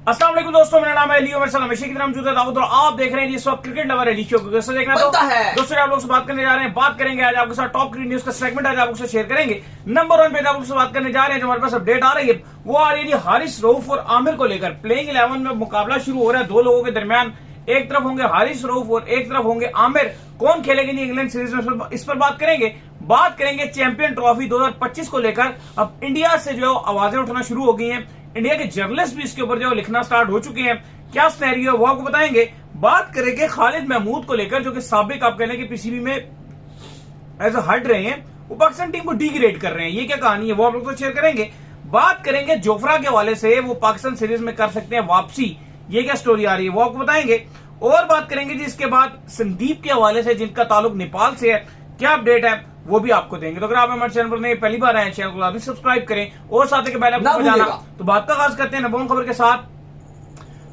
अस्सलाम वालेकुम दोस्तों, मेरा नाम है लियो, मेरे साथ हमेशा की तरह मौजूद है दाऊद और आप देख रहे हैं इस वक्त क्रिकेट लवर एडी शो को। कैसे देखना तो है दोस्तों आप लोग से बात करने जा रहे हैं। बात करेंगे आज आपके साथ टॉप क्रिकेट न्यूज का सेगमेंट आज आपको शेयर करेंगे। नंबर 1 पे आप लोग से बात करने जा रहे हैं, जो हमारे पास अपडेट आ रही है वो आ रही है हारिस रऊफ और आमिर को लेकर। प्लेइंग 11 में मुकाबला शुरू हो रहा है दो लोगों के दरमियान। एक तरफ होंगे हारिस रऊफ और एक तरफ होंगे आमिर। कौन खेलेंगे नहीं इंग्लैंड सीरीज में, इस पर बात करेंगे। बात करेंगे चैंपियन ट्रॉफी 2025 को लेकर। अब इंडिया से जो आवाजें उठना शुरू हो गई हैं, इंडिया के जर्नलिस्ट भी इसके ऊपर जो लिखना स्टार्ट हो चुके हैं। क्या सिनेरियो है वो आपको बताएंगे। बात करेंगे खालिद महमूद को लेकर, जो कि साबिक आप कहने की पीसीबी में एज हट रहे हैं, वो पाकिस्तान टीम को डिग्रेड कर रहे हैं। ये क्या कहानी है वो आप लोग तो शेयर करेंगे। बात करेंगे जोफ्रा के हवाले से, वो पाकिस्तान सीरीज में कर सकते हैं वापसी, ये क्या स्टोरी आ रही है वो आपको बताएंगे। और बात करेंगे जी इसके बाद संदीप के हवाले से, जिनका ताल्लुक नेपाल से है, क्या अपडेट है वो भी आपको देंगे। तो अगर आप हमारे चैनल पर नहीं पहली बार आए, चैनल को अभी सब्सक्राइब करें और साथ ही बेल आइकन बजाना। तो बात का आगाज करते हैं नंबर 1 खबर के साथ।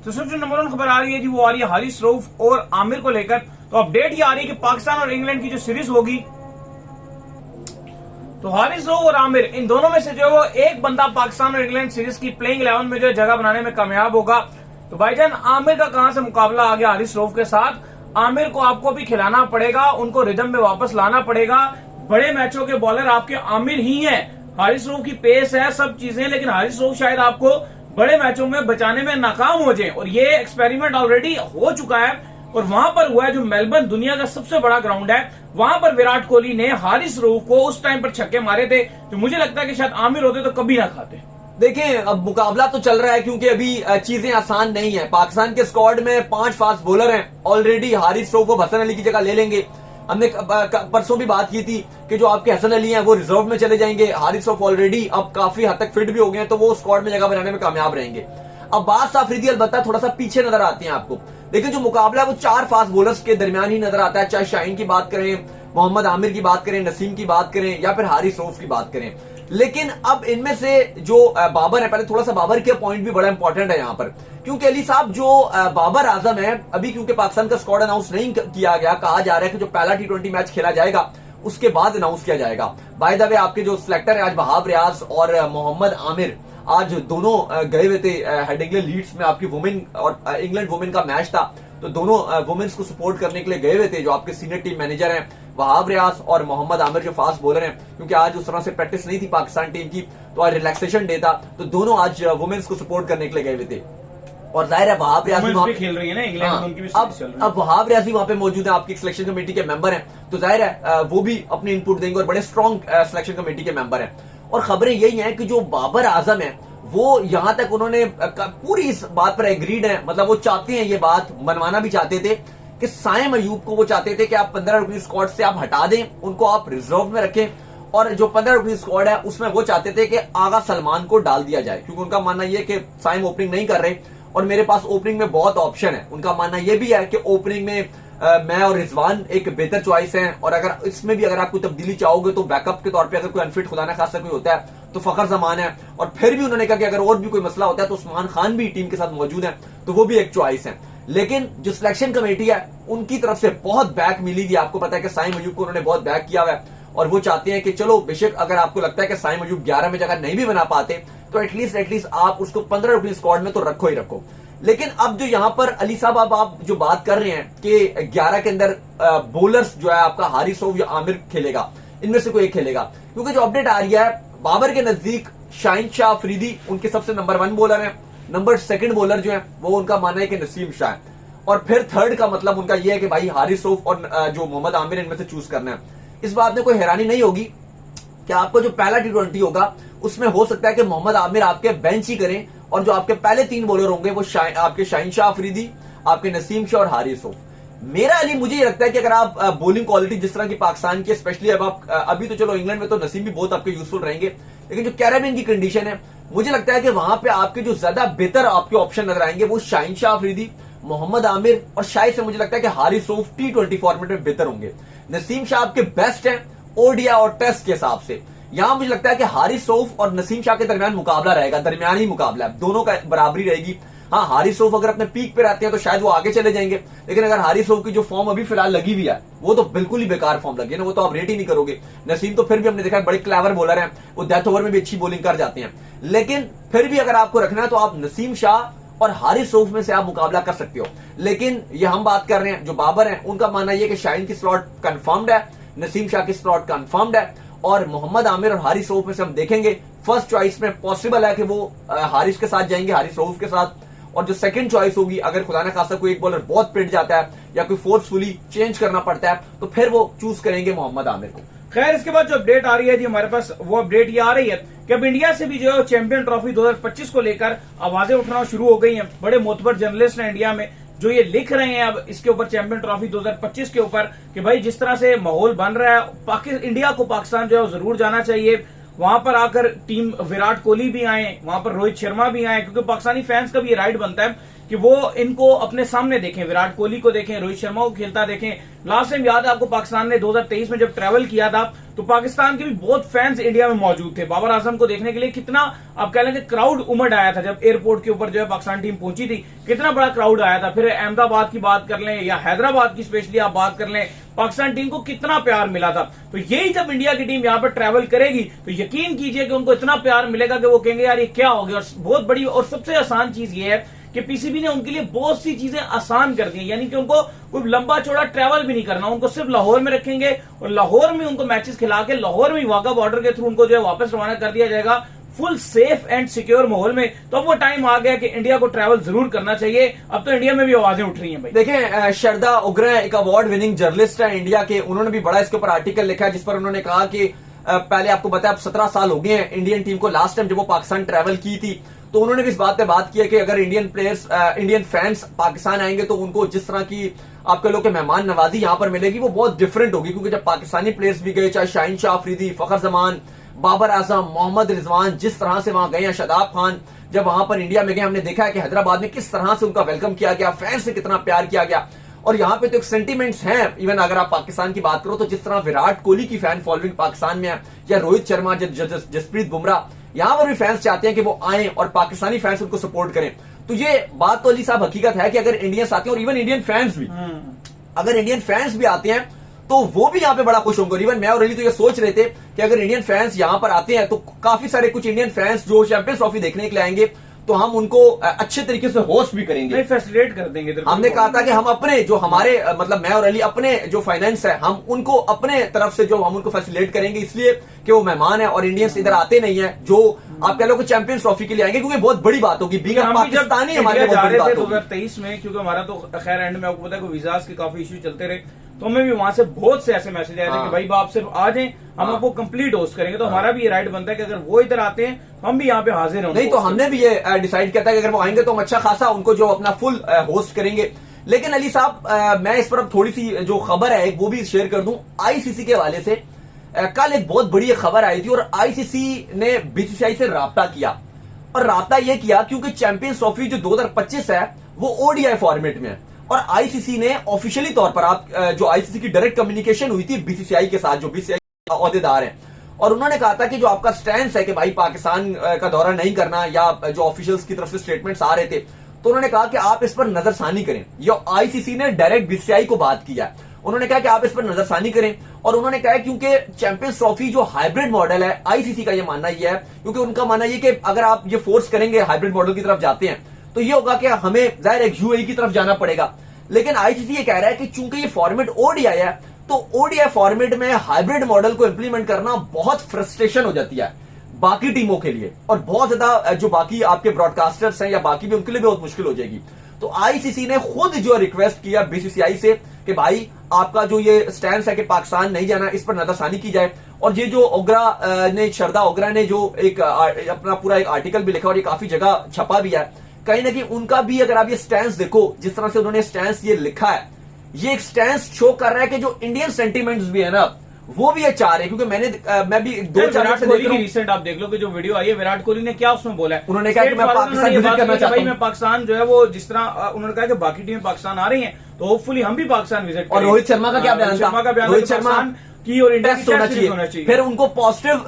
तो सबसे नंबर 1 खबर आ रही है जी, वो आ रही है हारिस रऊफ और आमिर को लेकर। तो अपडेट ये आ रही है कि पाकिस्तान और इंग्लैंड की जो सीरीज होगी, तो हारिस रऊफ और आमिर इन दोनों में से जो वो एक बंदा पाकिस्तान और इंग्लैंड सीरीज की प्लेइंग 11 में जो जगह बनाने में कामयाब होगा। तो भाईजान आमिर का कहां से मुकाबला आ गया हारिस रऊफ के साथ। आमिर को आपको भी खिलाना पड़ेगा, उनको रिदम में वापस लाना पड़ेगा। बड़े मैचों के बॉलर आपके आमिर ही हैं। हारिस रऊफ की पेस है, सब चीजें, लेकिन हारिस रऊफ शायद आपको बड़े मैचों में बचाने में नाकाम हो जाए। और ये एक्सपेरिमेंट ऑलरेडी हो चुका है और वहां पर हुआ है, जो मेलबर्न दुनिया का सबसे बड़ा ग्राउंड है, वहां पर विराट कोहली ने हारिस रऊफ को उस टाइम पर छक्के मारे थे, तो मुझे लगता है कि शायद आमिर होते तो कभी ना खाते। देखें, अब मुकाबला तो चल रहा है क्योंकि अभी चीजें आसान नहीं है। पाकिस्तान के स्क्वाड में 5 फास्ट बॉलर हैं ऑलरेडी। हारिस रऊफ को हसन अली की जगह ले लेंगे। हमने परसों भी बात की थी कि जो आपके हसन अली हैं वो रिजर्व में चले जाएंगे। हारिस रऊफ ऑलरेडी अब काफी हद तक फिट भी हो गए हैं, तो वो स्क्वाड में जगह बनाने में कामयाब रहेंगे। अब्बास आफरीदी अलबत्ता थोड़ा सा पीछे नजर आते हैं आपको, लेकिन जो मुकाबला है वो 4 फास्ट बॉलर्स के दरमियान ही नजर आता है। चाहे शाहीन की बात करें, मोहम्मद आमिर की बात करें, नसीम की बात करें या फिर हारिस रऊफ की बात करें। लेकिन अब इनमें से जो बाबर है, पहले थोड़ा सा बाबर के पॉइंट भी बड़ा इंपॉर्टेंट है यहाँ पर, क्योंकि अली साहब जो बाबर आजम है, अभी क्योंकि पाकिस्तान का स्क्वाड अनाउंस नहीं किया गया, कहा जा रहा है कि जो पहला T20 मैच खेला जाएगा उसके बाद अनाउंस किया जाएगा। बाय द वे आपके जो सिलेक्टर है आज वहाब रियाज और मोहम्मद आमिर, आज दोनों गए हुए थे हेडिंगले लीड्स में। आपकी वुमेन और इंग्लैंड वुमेन का मैच था, तो दोनों वुमेन्स को सपोर्ट करने के लिए गए हुए थे। जो आपके सीनियर टीम मैनेजर हैं वहाब रियाज और मोहम्मद आमिर जो फास्ट बॉलर हैं, क्योंकि आज उस तरह से प्रैक्टिस नहीं थी पाकिस्तान टीम की, तो आज रिलैक्सेशन डे था, तो दोनों आज वुमेन्स को सपोर्ट करने के लिए गए हुए थे। और जाहिर है वहाब रियाज भी खेल रही है ना इंग्लैंड, उनकी भी अब वहाब रियाज भी वहां पे मौजूद है, आपकी सिलेक्शन कमेटी के मेंबर हैं, तो जाहिर है वो भी अपनी इनपुट देंगे और बड़े स्ट्रॉन्ग सिलेक्शन कमेटी के मेंबर हैं। और खबरें यही हैं कि जो बाबर आजम है वो यहां तक उन्होंने पूरी इस बात पर एग्रीड है, मतलब वो चाहते हैं, ये बात मनवाना भी चाहते थे कि साइम अयूब को वो चाहते थे कि आप 15 रुपये स्क्वाड से आप हटा दें, उनको आप रिजर्व में रखें, और जो 15 रुपये स्क्वाड है उसमें वो चाहते थे कि आगा सलमान को डाल दिया जाए, क्योंकि उनका मानना यह कि साइम ओपनिंग नहीं कर रहे और मेरे पास ओपनिंग में बहुत ऑप्शन है। उनका मानना यह भी है कि ओपनिंग में मैं और रिजवान एक बेहतर चॉइस है, और अगर इसमें भी अगर आप कोई तब्दीली चाहोगे तो बैकअप के तौर पे अगर कोई अनफिट खुदा ना खासा कोई होता है तो फखर जमान है। और फिर भी उन्होंने कहा कि अगर और भी कोई मसला होता है तो उस्मान खान भी टीम के साथ मौजूद है, तो वो भी एक चॉइस है। लेकिन जो सिलेक्शन कमेटी है उनकी तरफ से बहुत बैक मिली थी। आपको पता है कि साइम अयूब को उन्होंने बहुत बैक किया हुआ है, और वो चाहते हैं कि चलो बेशक अगर आपको लगता है कि साइम अयूब 11 में जगह नहीं भी बना पाते तो एटलीस्ट आप उसको 15 रुपये स्क्वाड में तो रखो ही रखो। लेकिन अब जो यहां पर अली साहब अब आप जो बात कर रहे हैं कि 11 के अंदर बॉलर्स जो है आपका हारिस रऊफ या आमिर खेलेगा, इनमें से कोई एक खेलेगा, क्योंकि जो अपडेट आ रही है बाबर के नजदीक शाहीन शाह अफरीदी उनके सबसे नंबर 1 बॉलर है। नंबर 2 बॉलर जो है वो उनका मानना है कि नसीम शाह है, और फिर 3rd का मतलब उनका यह है कि भाई हारिस रऊफ और जो मोहम्मद आमिर इनमें से चूज करना है। इस बात में कोई हैरानी नहीं होगी कि आपको जो पहला T20 होगा उसमें हो सकता है कि मोहम्मद आमिर आपके बेंच ही करें, और जो आपके पहले 3 बॉलर होंगे वो आपके शाहीन शाह अफरीदी, आपके नसीम शाह और हारिस रऊफ। मेरा अली मुझे ये लगता है कि अगर आप बॉलिंग क्वालिटी जिस तरह की पाकिस्तान की, स्पेशली अब आप अभी तो चलो इंग्लैंड में तो नसीम भी बहुत आपके यूजफुल रहेंगे, लेकिन जो कैरेबियन की कंडीशन है मुझे लगता है कि वहां पे आपके जो ज्यादा बेहतर आपके ऑप्शन नजर आएंगे वो शाहीन शाह अफरीदी, मोहम्मद आमिर, और शायद से मुझे लगता है कि हारिस रऊफ T20 फॉर्मेट में बेहतर होंगे। नसीम शाह आपके बेस्ट हैं ओडीआई और टेस्ट के हिसाब से। यहां मुझे लगता है कि हारिस रऊफ और नसीम शाह के दरमियान मुकाबला रहेगा, दरमियानी मुकाबला है, दोनों का बराबरी रहेगी। हाँ, हारिस रऊफ अगर अपने पीक पे रहते हैं तो शायद वो आगे चले जाएंगे, लेकिन अगर हारिस रऊफ की जो फॉर्म अभी फिलहाल लगी हुई है वो तो बिल्कुल ही बेकार फॉर्म लगी है ना, वो तो आप रेट ही नहीं करोगे। नसीम तो फिर भी हमने देखा है बड़े क्लेवर बॉलर हैं, वो डेथ ओवर में भी अच्छी बॉलिंग कर जाते हैं, लेकिन फिर भी अगर आपको रखना है तो आप नसीम शाह और हारिस रऊफ में से आप मुकाबला कर सकते हो। लेकिन ये हम बात कर रहे हैं, जो बाबर हैं उनका मानना यह कि शाहीन की स्लॉट कंफर्म्ड है, नसीम शाह की स्लॉट कंफर्म्ड है, और मोहम्मद आमिर और हारिस रऊफ में से हम देखेंगे फर्स्ट चॉइस में पॉसिबल है कि वो हारिस के साथ जाएंगे, हारिस रऊफ के साथ, और जो सेकंड चॉइस होगी अगर खुदा न खासा कोई एक बॉलर बहुत पिट जाता है या कोई फोर्सफुली चेंज करना पड़ता है तो फिर वो चूज करेंगे मोहम्मद आमिर को। खैर इसके बाद जो अपडेट आ रही है जी हमारे पास, वो अपडेट ये आ रही है कि अब इंडिया से भी जो है चैंपियन ट्रॉफी 2025 को लेकर आवाजें उठना शुरू हो गई हैं। बड़े मोतबर जर्नलिस्ट हैं इंडिया में जो ये लिख रहे हैं अब इसके ऊपर, चैंपियन ट्रॉफी 2025 के ऊपर, कि भाई जिस तरह से माहौल बन रहा है इंडिया को पाकिस्तान जो है जरूर जाना चाहिए। वहां पर आकर टीम विराट कोहली भी आए, वहां पर रोहित शर्मा भी आए, क्योंकि पाकिस्तानी फैंस का भी ये राइट बनता है कि वो इनको अपने सामने देखें, विराट कोहली को देखें, रोहित शर्मा को खेलता देखें। लास्ट टाइम याद है आपको पाकिस्तान ने 2023 में जब ट्रैवल किया था तो पाकिस्तान के भी बहुत फैंस इंडिया में मौजूद थे। बाबर आजम को देखने के लिए कितना आप कह लें कि क्राउड उमड़ आया था जब एयरपोर्ट के ऊपर जो है पाकिस्तान टीम पहुंची थी, कितना बड़ा क्राउड आया था। फिर अहमदाबाद की बात कर लें या हैदराबाद की स्पेशली आप बात कर लें, पाकिस्तान टीम को कितना प्यार मिला था। तो यही जब इंडिया की टीम यहां पर ट्रैवल करेगी तो यकीन कीजिए कि उनको इतना प्यार मिलेगा कि वो कहेंगे यार ये क्या हो गया। और बहुत बड़ी और सबसे आसान चीज ये है कि पीसीबी ने उनके लिए बहुत सी चीजें आसान कर दी हैं, यानी कि उनको कोई लंबा चौड़ा ट्रैवल भी नहीं करना, उनको सिर्फ लाहौर में रखेंगे और लाहौर में उनको मैचेस खिला के लाहौर में वाघा बॉर्डर के थ्रू उनको जो है वापस रवाना कर दिया जाएगा फुल सेफ एंड सिक्योर माहौल में। तो अब वो टाइम आ गया कि इंडिया को ट्रैवल जरूर करना चाहिए। अब तो इंडिया में भी आवाजें उठ रही हैं भाई। देखें, श्रद्धा उग्रा एक अवार्ड विनिंग जर्नलिस्ट है इंडिया के, उन्होंने भी बड़ा इसके ऊपर आर्टिकल लिखा है जिस पर उन्होंने कहा कि पहले आपको बताया, अब 17 साल हो गए हैं इंडियन टीम को लास्ट टाइम जब वो पाकिस्तान ट्रैवल की थी, तो उन्होंने भी इस बात पे बात की है कि अगर इंडियन फैंस पाकिस्तान आएंगे तो उनको जिस तरह की आपके लोग के मेहमान नवाजी यहां पर मिलेगी वो बहुत डिफरेंट होगी। क्योंकि जब पाकिस्तानी प्लेयर्स भी गए, चाहे शाहीन शाह अफरीदी, फखर जमान, बाबर आजम, मोहम्मद रिजवान, जिस तरह से वहां गए हैं, शादाब खान जब वहां पर इंडिया में गए, हमने देखा है कि हैदराबाद में किस तरह से उनका वेलकम किया गया, फैंस से कितना प्यार किया गया। और यहाँ पे तो एक सेंटीमेंट्स हैं, इवन अगर आप पाकिस्तान की बात करो तो जिस तरह विराट कोहली की फैन फॉलोइंग पाकिस्तान में है, या रोहित शर्मा, जसप्रीत बुमराह, यहां पर भी फैंस चाहते हैं कि वो आए और पाकिस्तानी फैंस उनको सपोर्ट करें। तो ये बात तो अली साहब हकीकत है कि अगर इंडियंस आते हैं, और इवन इंडियन फैंस भी, अगर इंडियन फैंस भी आते हैं तो वो भी यहाँ पे बड़ा खुश होंगे। इवन मैं और अली तो ये सोच रहे थे कि अगर इंडियन फैंस यहाँ पर आते हैं तो काफी सारे कुछ इंडियन फैंस जो चैंपियंस ट्रॉफी देखने के लिए आएंगे तो हम उनको अच्छे तरीके से होस्ट भी करेंगे, फैसिलिटेट कर देंगे। हमने कहा था कि हम अपने जो हमारे मतलब मैं और अली अपने जो फाइनेंस है हम उनको अपने तरफ से जो हम उनको फैसिलिटेट करेंगे, इसलिए कि वो मेहमान है और इंडियंस इधर आते नहीं है जो आप कह लो कि चैंपियंस ट्रॉफी के लिए आएंगे, क्योंकि बहुत बड़ी बात होगी। पाकिस्तानी हमारे लिए बहुत बड़ी बात होगी 2023 में, क्योंकि हमारा तो खैर एंड में आपको पता है वीजाज के काफी इश्यू चलते रहे, तो हमें भी वहां से बहुत से ऐसे मैसेज आए थे कि भाई आप सिर्फ आ जाएं, हम आपको कंप्लीट होस्ट करेंगे। तो हमारा भी ये राइट बनता है कि अगर वो इधर आते हैं हम भी यहाँ पे हाजिर हों। नहीं तो हमने भी ये डिसाइड किया था कि अगर वो आएंगे तो हम अच्छा खासा उनको जो अपना फुल होस्ट करेंगे। लेकिन अली साहब मैं इस पर अब थोड़ी सी जो खबर है वो भी शेयर कर दूं आईसीसी के हवाले से। कल एक बहुत बड़ी खबर आई थी और आईसीसी ने बीसीसीआई से राब्ता किया, और राब्ता यह किया क्योंकि चैंपियंस ट्रॉफी जो 2025 है वो ओडीआई फॉर्मेट में है, और आईसीसी ने ऑफिशियली तौर पर आप जो आईसीसी की डायरेक्ट कम्युनिकेशन हुई थी बीसीसीआई के साथ, जो बीसीसीआई अहदेदार हैं, और उन्होंने कहा था कि जो आपका स्टैंड है कि भाई पाकिस्तान का दौरा नहीं करना, या जो ऑफिशियल्स की तरफ से स्टेटमेंट्स आ रहे थे, तो उन्होंने कहा कि आप इस पर नजरसानी करें। ये आईसीसी ने डायरेक्ट बीसीसीआई को बात किया, उन्होंने कहा कि आप इस पर नजरसानी करें। और उन्होंने कहा क्योंकि चैंपियंस ट्रॉफी जो हाइब्रिड मॉडल है, आईसीसी का ये मानना ये है, क्योंकि उनका मानना ये कि अगर आप ये फोर्स करेंगे हाइब्रिड मॉडल की तरफ जाते हैं तो ये होगा कि हमें जाहिर एक यूएई की तरफ जाना पड़ेगा। लेकिन आईसीसी ये कह रहा है कि चूंकि ये फॉर्मेट ओडीआई है तो ओडीआई फॉर्मेट में हाइब्रिड मॉडल को इंप्लीमेंट करना बहुत फ्रस्ट्रेशन हो जाती है बाकी टीमों के लिए, और बहुत ज्यादा जो बाकी आपके ब्रॉडकास्टर्स हैं या बाकी भी उनके लिए बहुत मुश्किल हो जाएगी। तो आईसीसी ने खुद जो रिक्वेस्ट किया बीसीसीआई से कि भाई आपका जो ये स्टैंड है कि पाकिस्तान नहीं जाना, इस पर नजरसानी की जाए। और ये जो ओगरा ने, श्रद्धा ओगरा ने जो एक अपना पूरा एक आर्टिकल भी लिखा और ये काफी जगह छपा भी है, कहीं ना कहीं उनका भी अगर आप ये स्टैंड देखो, जिस तरह से उन्होंने स्टैंड ये लिखा है, ये एक स्टैंड शो कर रहा है कि जो इंडियन सेंटीमेंट्स भी है ना वो भी ये चाह रहे हैं। क्योंकि मैं भी 2-4 से देख रहा हूं, रिसेंट आप देख लो कि जो वीडियो आई है विराट कोहली ने क्या उसमें बोला है, उन्होंने कहा कि मैं पाकिस्तान विजिट करना चाहता हूं। मैं पाकिस्तान जो है वो जिस तरह उन्होंने कहा कि बाकी टीमें पाकिस्तान आ रही हैं तो होपफुली हम भी पाकिस्तान विजिट करें। और रोहित शर्मा का क्या बयान था? रोहित शर्मा की और इंडिया की होना चाहिए। फिर उनको पॉजिटिव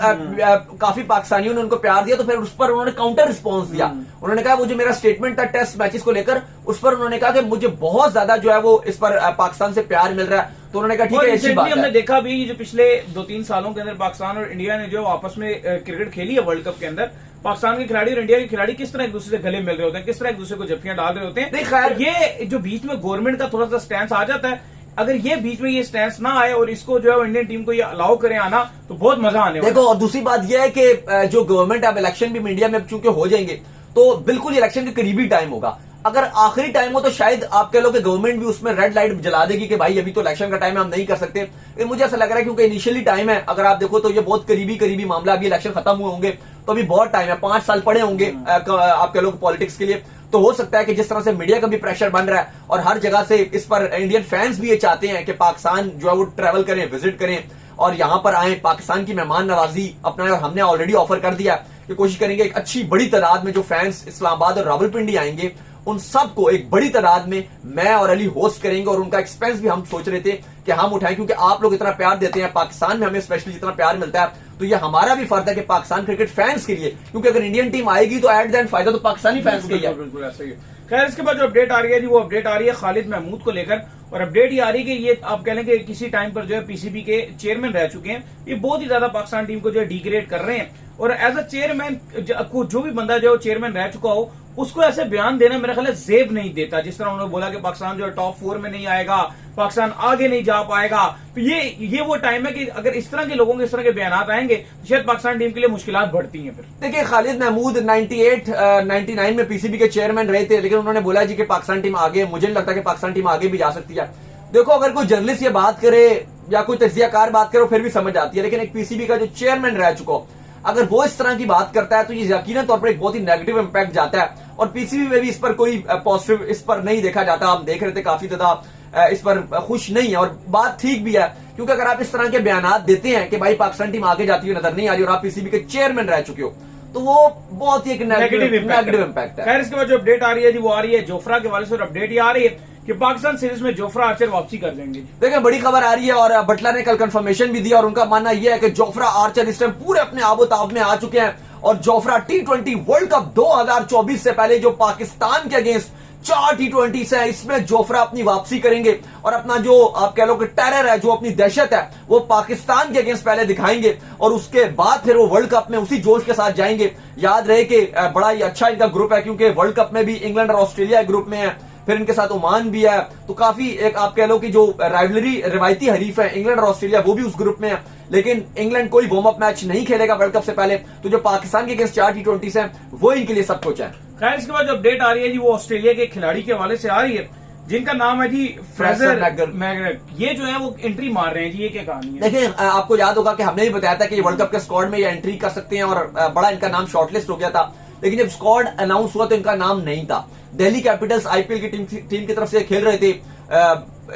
काफी पाकिस्तानियों ने उनको प्यार दिया, तो फिर उस पर उन्होंने काउंटर रिस्पॉन्स दिया। उन्होंने कहा वो जो मेरा स्टेटमेंट था टेस्ट मैचेस को लेकर, उस पर उन्होंने कहा कि मुझे बहुत ज्यादा जो है वो इस पर पाकिस्तान से प्यार मिल रहा है। तो उन्होंने कहा ठीक है, अच्छी बात है। हमने देखा भी जो पिछले 2-3 सालों के अंदर पाकिस्तान और इंडिया ने जो आपस में क्रिकेट खेली है वर्ल्ड कप के अंदर, पाकिस्तान के खिलाड़ी और इंडिया के खिलाड़ी किस तरह एक दूसरे से गले मिल रहे होते हैं, किस तरह एक दूसरे को जफ्फियां डाल रहे होते हैं। नहीं, खैर ये जो बीच में गवर्नमेंट का थोड़ा सा स्टैंड आ जाता है, अगर ये बीच में ये स्टैंड ना आए और इसको जो है इंडियन टीम को ये अलाउ करें आना, तो बहुत मजा आने वाला है। देखो, और दूसरी बात यह है कि जो गवर्नमेंट अब इलेक्शन भी इंडिया में चूंकि हो जाएंगे, तो बिल्कुल इलेक्शन के करीबी टाइम होगा। अगर आखिरी टाइम हो तो शायद आप कह लो कि गवर्नमेंट भी उसमें रेड लाइट जला देगी कि भाई अभी तो इलेक्शन का टाइम है, हम नहीं कर सकते। ये मुझे ऐसा लग रहा है क्योंकि इनिशियली टाइम है, अगर आप देखो तो ये बहुत करीबी मामला, अभी इलेक्शन खत्म हुए होंगे तो अभी बहुत टाइम है, 5 साल पड़े होंगे आप कह लो पॉलिटिक्स के लिए। तो हो सकता है कि जिस तरह से मीडिया का भी प्रेशर बन रहा है और हर जगह से इस पर इंडियन फैंस भी ये चाहते हैं कि पाकिस्तान जो है वो ट्रैवल करें, विजिट करें और यहां पर आए, पाकिस्तान की मेहमान नवाजी अपना, और हमने ऑलरेडी ऑफर कर दिया कि कोशिश करेंगे एक अच्छी बड़ी तादाद में जो फैंस इस्लामाबाद और रावलपिंडी आएंगे उन सबको एक बड़ी तादाद में मैं और अली होस्ट करेंगे, और उनका एक्सपेंस भी हम सोच रहे थे कि हम उठाएं, क्योंकि आप लोग इतना प्यार देते हैं पाकिस्तान में, हमें स्पेशली जितना प्यार मिलता है, तो ये हमारा भी फर्ज है कि पाकिस्तान क्रिकेट फैंस के लिए, क्योंकि अगर इंडियन टीम आएगी तो एट द एंड फायदा तो पाकिस्तानी फैंस के लिए है। बिल्कुल ऐसा ही है। खैर, इसके बाद जो अपडेट आ रही है जी, वो अपडेट आ रही है खालिद महमूद को लेकर, और अपडेट ये आ रही है कि ये आप कह लें कि किसी टाइम पर जो है पीसीबी के चेयरमैन रह चुके हैं, ये बहुत ही ज्यादा पाकिस्तान टीम को जो है डिग्रेड कर रहे हैं, और एज अ चेयरमैन जो भी बंदा जो है चेयरमैन रह चुका हो उसको ऐसे बयान देना मेरा ख्याल है जेब नहीं देता। जिस तरह उन्होंने बोला कि पाकिस्तान जो है टॉप 4 में नहीं आएगा, पाकिस्तान आगे नहीं जा पाएगा, तो ये वो टाइम है कि अगर इस तरह के लोगों के इस तरह के बयान आएंगे तो शायद पाकिस्तान टीम के लिए मुश्किलात बढ़ती हैं। फिर देखिए, खालिद महमूद 98-99 में पीसीबी के चेयरमैन रहे थे, लेकिन उन्होंने बोला जी कि पाकिस्तान टीम आगे, मुझे नहीं लगता कि पाकिस्तान टीम आगे भी जा सकती है। देखो, अगर कोई जर्नलिस्ट ये बात करे या कोई तजियाकार बात करे फिर भी समझ आती है, लेकिन एक पीसीबी का जो चेयरमैन रह चुका हो, अगर वो इस तरह की बात करता है तो ये यकीनन तौर पर एक बहुत ही नेगेटिव इंपैक्ट जाता है, और पीसीबी में भी इस पर कोई पॉजिटिव इस पर नहीं देखा जाता। हम देख रहे थे काफी ज्यादा इस पर खुश नहीं है, और बात ठीक भी है, क्योंकि अगर आप इस तरह के बयान देते हैं कि भाई पाकिस्तान टीम आगे जाती हुई नजर नहीं आ रही और आप पीसीबी के चेयरमैन रह चुके हो, तो वो बहुत ही एक नेगेटिव इंपैक्ट है। खैर, इसके बाद जो अपडेट आ रही है जी, वो आ रही है जोफ्रा के वाले से, और अपडेट ये आ रही है कि पाकिस्तान सीरीज में जोफ्रा आर्चर वापसी कर देंगे। देखिए, बड़ी खबर आ रही है, और बटलर ने कल कंफर्मेशन भी दिया, और उनका मानना यह है कि जोफ्रा आर्चर इस टाइम पूरे अपने आबोताब में आ चुके हैं, और जोफ्रा T20 वर्ल्ड कप 2024 से पहले जो पाकिस्तान के अगेंस्ट 4 T20 है, इसमें जोफ्रा अपनी वापसी करेंगे, और अपना जो आप कह लो कि टेरर है, जो अपनी दहशत है, वो पाकिस्तान के अगेंस्ट पहले दिखाएंगे, और उसके बाद फिर वो वर्ल्ड कप में उसी जोश के साथ जाएंगे। याद रहे कि बड़ा ही अच्छा इनका ग्रुप है, क्योंकि वर्ल्ड कप में भी इंग्लैंड और ऑस्ट्रेलिया ग्रुप में है, फिर इनके साथ ओमान भी है, तो काफी एक आप कह लो कि जो राइवलरी रिवायती हरीफ है इंग्लैंड और ऑस्ट्रेलिया, वो भी उस ग्रुप में है। लेकिन इंग्लैंड कोई वार्म अप मैच नहीं खेलेगा वर्ल्ड कप से पहले, तो जो पाकिस्तान के अगेंस्ट 4 T20 हैं वो इनके लिए सब कुछ है। खैर, इसके बाद जो अपडेट आ रही है जी, वो ऑस्ट्रेलिया के खिलाड़ी के हवाले से आ रही है, जिनका नाम है जी फ्रेजर मैगरेट। ये जो है वो एंट्री मार रहे हैं जी, ये क्या कहानी है? देखिए, आपको याद होगा कि हमने भी बताया था कि वर्ल्ड कप के स्क्वाड में ये एंट्री कर सकते हैं, और बड़ा इनका नाम शॉर्टलिस्ट हो गया था, लेकिन जब स्क्वाड अनाउंस हुआ तो इनका नाम नहीं था। दिल्ली कैपिटल्स आईपीएल की टीम की तरफ से खेल रहे थे।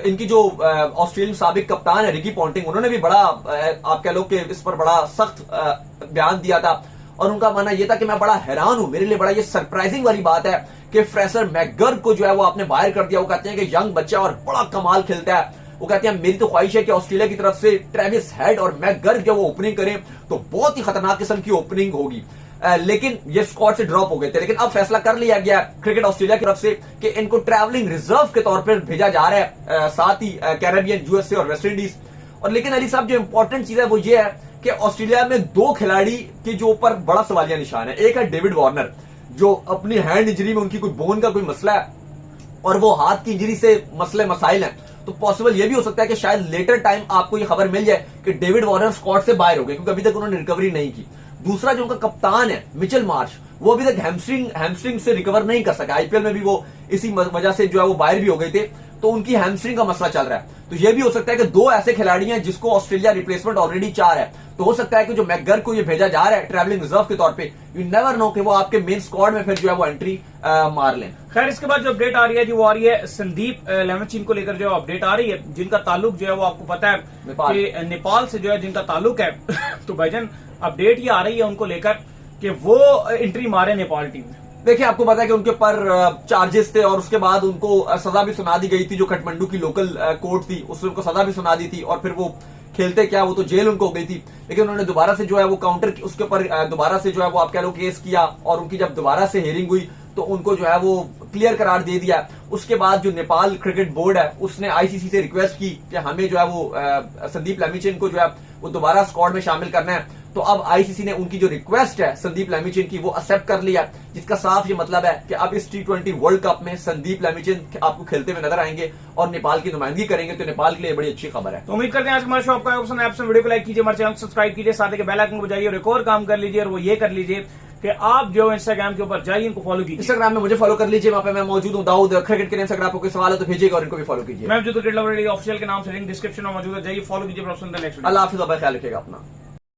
इनकी जो ऑस्ट्रेलियन साबिक कप्तान है रिकी पॉन्टिंग, उन्होंने भी बड़ा आप कह लो कि इस पर बड़ा सख्त बयान दिया था, और उनका मानना यह था कि मैं बड़ा हैरान हूं, मेरे लिए बड़ा ये सरप्राइजिंग वाली बात है कि फ्रेजर मैकगर्ग को जो है वो आपने बाहर कर दिया। वो कहते हैं कि यंग बच्चा और बड़ा कमाल खेलता है। वो कहते हैं मेरी तो ख्वाहिश है कि ऑस्ट्रेलिया की तरफ से ट्रेविस हेड और मैकगर्ग जब वो ओपनिंग करें तो बहुत ही खतरनाक किस्म की ओपनिंग होगी। लेकिन ये स्क्वाड से ड्रॉप हो गए थे, लेकिन अब फैसला कर लिया गया क्रिकेट ऑस्ट्रेलिया की तरफ से कि इनको ट्रैवलिंग रिजर्व के तौर पर भेजा जा रहा है, साथ ही कैरेबियन, यूएसए और वेस्ट इंडीज। और लेकिन अली साहब, जो इंपॉर्टेंट चीज है वो ये है कि ऑस्ट्रेलिया में 2 खिलाड़ी के जो ऊपर बड़ा सवालिया निशान है। एक है डेविड वार्नर, जो अपनी हैंड इंजरी में उनकी कोई बोन का कोई मसला है और वो हाथ की इंजरी से मसले मसाइल हैं, तो पॉसिबल ये भी हो सकता है कि शायद लेटर टाइम आपको ये खबर मिल जाए कि डेविड वार्नर स्क्वाड से बाहर हो गए, क्योंकि अभी तक उन्होंने रिकवरी नहीं की। दूसरा जो उनका कप्तान है मिचेल मार्श, वो अभी तक हैमस्ट्रिंग से रिकवर नहीं कर सका। आईपीएल में भी वो इसी वजह से जो है वो बाहर भी हो गए थे, तो उनकी हैमस्ट्रिंग का मसला चल रहा है। तो ये भी हो सकता है कि 2 ऐसे खिलाड़ी हैं जिसको ऑस्ट्रेलिया रिप्लेसमेंट ऑलरेडी 4 है, तो हो सकता है कि जो मैकगर्ग को ये भेजा जा रहा है ट्रैवलिंग रिजर्व के तौर पे, यू नेवर नो कि वो आपके मेन स्क्वाड में फिर जो है वो एंट्री मार लें। खैर, इसके बाद जो अपडेट आ रही है जी, वो आ रही है संदीप लेमचिन को लेकर जो अपडेट आ रही है, जिनका ताल्लुक जो है वो आपको पता है कि नेपाल से जो है जिनका ताल्लुक है। तो भाईजान, अपडेट ये आ रही है उनको लेकर कि वो एंट्री मारे नेपाल टीम में। देखिए, आपको पता है कि उनके ऊपर चार्जेस थे, और उसके बाद उनको सजा भी सुना दी गई थी। जो काठमांडू की लोकल कोर्ट थी उसने उनको सजा भी सुना दी थी, और फिर वो खेलते क्या, वो तो जेल उनको हो गई थी। लेकिन उन्होंने दोबारा से जो है वो काउंटर उसके ऊपर दोबारा से जो है वो आप कह लो केस किया, और उनकी जब दोबारा से हियरिंग हुई तो उनको जो है वो क्लियर करार दे दिया। उसके बाद जो नेपाल क्रिकेट बोर्ड है उसने आईसीसी से रिक्वेस्ट की कि हमें जो है वो संदीप लेमिचिन को जो है वो दोबारा स्क्वाड में शामिल करना है। तो अब आईसीसी ने उनकी जो रिक्वेस्ट है संदीप लेमिचिन की वो एक्सेप्ट कर लिया, जिसका साफ ये मतलब है कि अब इस T20 वर्ल्ड कप में संदीप लेमिचिन आपको खेलते हुए नजर आएंगे और नेपाल की नुमाइंदगी करेंगे। तो नेपाल के लिए बड़ी अच्छी खबर है। तो उम्मीद करते हैं आज हमारे शो आपका पसंद आया। वीडियो को लाइक कीजिए, हमारे चैनल को सब्सक्राइब कीजिए, साथ ही बेल आइकन को बजाइए और एक और काम कर लीजिए, और वो ये कर लीजिए कि आप जो इंस्टाग्राम के ऊपर जाइए, इनको फॉलो कीजिए। इंस्टाग्राम में मुझे फॉलो कर लीजिए, वहां पे मैं मौजूद हूँ, दाऊद क्रिकेट के इंस्टाग्राम पर कोई सवाल है तो भेजिएगा और इनको भी फॉलो कीजिए। मैं जो क्रिकेट लवर ऑफिशियल के नाम से लिंक डिस्क्रिप्शन में मौजूद है, जाइए फॉलो कीजिए। नेक्स्ट अल्लाह हाफिज़, ख्याल रखिएगा अपना।